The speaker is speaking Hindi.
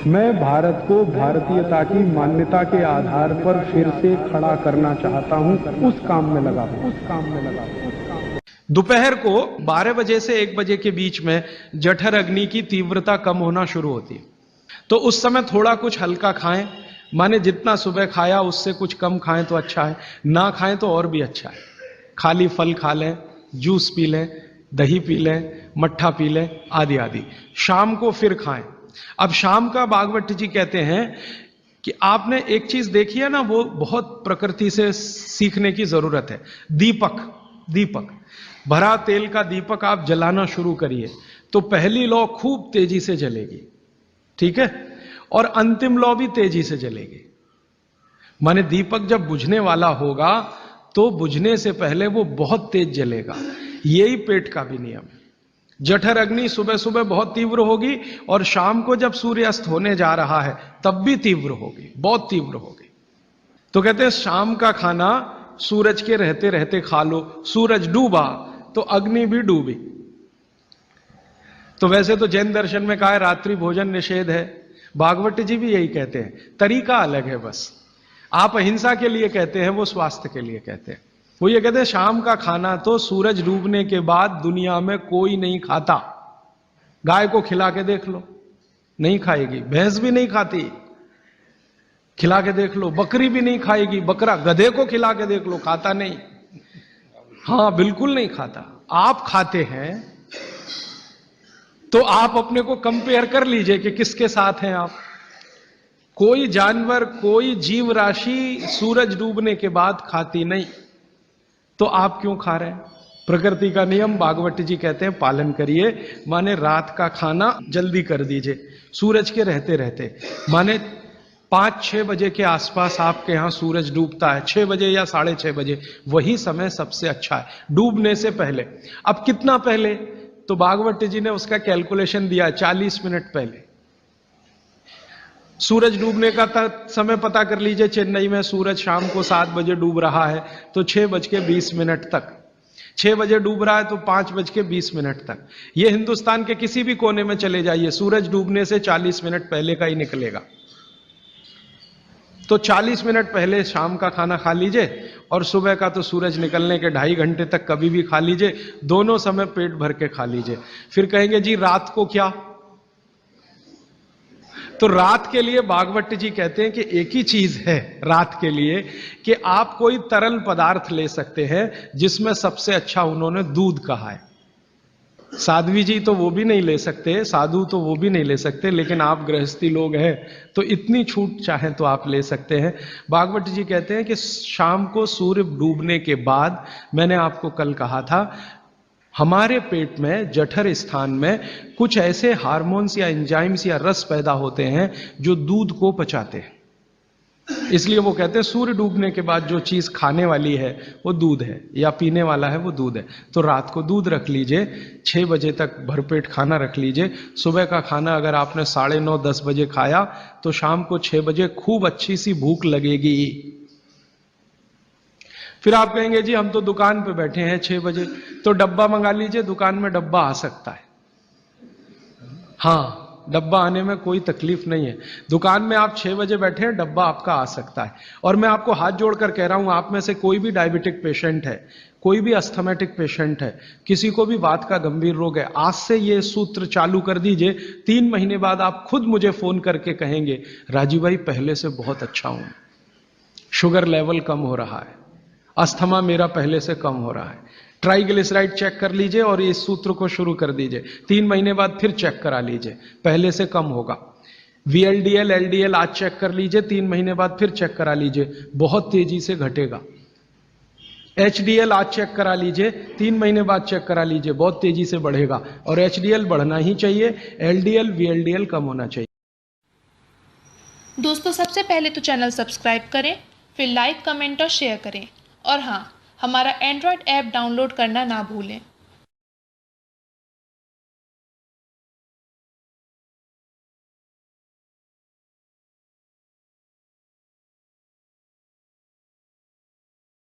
मैं भारत को भारतीयता की मान्यता के आधार पर फिर से खड़ा करना चाहता हूं, उस काम में लगा हूं। दोपहर को 12 बजे से 1 बजे के बीच में जठर अग्नि की तीव्रता कम होना शुरू होती है, तो उस समय थोड़ा कुछ हल्का खाएं। माने जितना सुबह खाया उससे कुछ कम खाएं तो अच्छा है, ना खाएं तो और भी अच्छा है। खाली फल खा लें, जूस पी लें, दही पी लें, मट्ठा पी लें, आदि आदि। शाम को फिर खाएं। अब शाम का भागवत जी कहते हैं कि आपने एक चीज देखी है ना, वो बहुत प्रकृति से सीखने की जरूरत है। दीपक, दीपक भरा तेल का दीपक आप जलाना शुरू करिए तो पहली लौ खूब तेजी से जलेगी, ठीक है, और अंतिम लौ भी तेजी से जलेगी। माने दीपक जब बुझने वाला होगा तो बुझने से पहले वो बहुत तेज जलेगा। यही पेट का भी नियम है। जठर अग्नि सुबह सुबह बहुत तीव्र होगी और शाम को जब सूर्यास्त होने जा रहा है तब भी तीव्र होगी, बहुत तीव्र होगी। तो कहते हैं शाम का खाना सूरज के रहते रहते खा लो। सूरज डूबा तो अग्नि भी डूबी। तो वैसे तो जैन दर्शन में कहा है रात्रि भोजन निषेध है, भागवत जी भी यही कहते हैं, तरीका अलग है बस। आप अहिंसा के लिए कहते हैं, वो स्वास्थ्य के लिए कहते हैं। वो ये कहते हैं शाम का खाना तो सूरज डूबने के बाद दुनिया में कोई नहीं खाता। गाय को खिला के देख लो, नहीं खाएगी। भैंस भी नहीं खाती, खिला के देख लो। बकरी भी नहीं खाएगी। बकरा, गधे को खिला के देख लो, खाता नहीं। हाँ, बिल्कुल नहीं खाता। आप खाते हैं तो आप अपने को कंपेयर कर लीजिए कि किसके साथ हैं आप। कोई जानवर, कोई जीव राशि सूरज डूबने के बाद खाती नहीं, तो आप क्यों खा रहे हैं? प्रकृति का नियम भागवत जी कहते हैं पालन करिए। माने रात का खाना जल्दी कर दीजिए सूरज के रहते रहते। माने 5-6 बजे के आसपास आपके यहां सूरज डूबता है, 6 बजे या 6:30 बजे, वही समय सबसे अच्छा है डूबने से पहले। अब कितना पहले? तो भागवत जी ने उसका कैलकुलेशन दिया, 40 मिनट पहले। सूरज डूबने का समय पता कर लीजिए। चेन्नई में सूरज शाम को 7 बजे डूब रहा है तो 6:20 तक। 6 बजे डूब रहा है तो 5:20 तक। ये हिंदुस्तान के किसी भी कोने में चले जाइए, सूरज डूबने से 40 मिनट पहले का ही निकलेगा। तो 40 मिनट पहले शाम का खाना खा लीजिए और सुबह का तो सूरज निकलने के 2.5 घंटे तक कभी भी खा लीजिए। दोनों समय पेट भर के खा लीजिए। फिर कहेंगे जी रात को क्या? तो रात के लिए भागवत जी कहते हैं कि एक ही चीज है रात के लिए, कि आप कोई तरल पदार्थ ले सकते हैं, जिसमें सबसे अच्छा उन्होंने दूध कहा है। साध्वी जी तो वो भी नहीं ले सकते, साधु तो वो भी नहीं ले सकते, लेकिन आप गृहस्थी लोग हैं तो इतनी छूट चाहें तो आप ले सकते हैं। भागवत जी कहते हैं कि शाम को सूर्य डूबने के बाद, मैंने आपको कल कहा था, हमारे पेट में जठर स्थान में कुछ ऐसे हार्मोन्स या एंजाइम्स या रस पैदा होते हैं जो दूध को पचाते हैं। इसलिए वो कहते हैं सूर्य डूबने के बाद जो चीज खाने वाली है वो दूध है, या पीने वाला है वो दूध है। तो रात को दूध रख लीजिए, 6 बजे तक भरपेट खाना रख लीजिए। सुबह का खाना अगर आपने 9:30-10 बजे खाया तो शाम को 6 बजे खूब अच्छी सी भूख लगेगी। फिर आप कहेंगे जी हम तो दुकान पे बैठे हैं 6 बजे, तो डब्बा मंगा लीजिए, दुकान में डब्बा आ सकता है। हाँ, डब्बा आने में कोई तकलीफ नहीं है। दुकान में आप 6 बजे बैठे हैं, डब्बा आपका आ सकता है। और मैं आपको हाथ जोड़कर कह रहा हूं, आप में से कोई भी डायबिटिक पेशेंट है, कोई भी अस्थमेटिक पेशेंट है, किसी को भी वात का गंभीर रोग है, आज से ये सूत्र चालू कर दीजिए। 3 महीने बाद आप खुद मुझे फोन करके कहेंगे राजीव भाई पहले से बहुत अच्छा हूं, शुगर लेवल कम हो रहा है, अस्थमा मेरा पहले से कम हो रहा है। ट्राइग्लिसराइड चेक कर लीजिए और इस सूत्र को शुरू कर दीजिए। 3 महीने बाद फिर चेक करा लीजिए, पहले से कम होगा। VLDL LDL आज चेक कर लीजिए, 3 महीने बाद फिर चेक करा लीजिए, बहुत तेजी से घटेगा। HDL आज चेक करा लीजिए, 3 महीने बाद चेक करा लीजिए, बहुत तेजी से बढ़ेगा। और HDL बढ़ना ही चाहिए, LDL VLDL कम होना चाहिए। दोस्तों सबसे पहले तो चैनल सब्सक्राइब करें, फिर लाइक, कमेंट और शेयर करें। और हाँ, हमारा एंड्रॉयड ऐप डाउनलोड करना ना भूलें।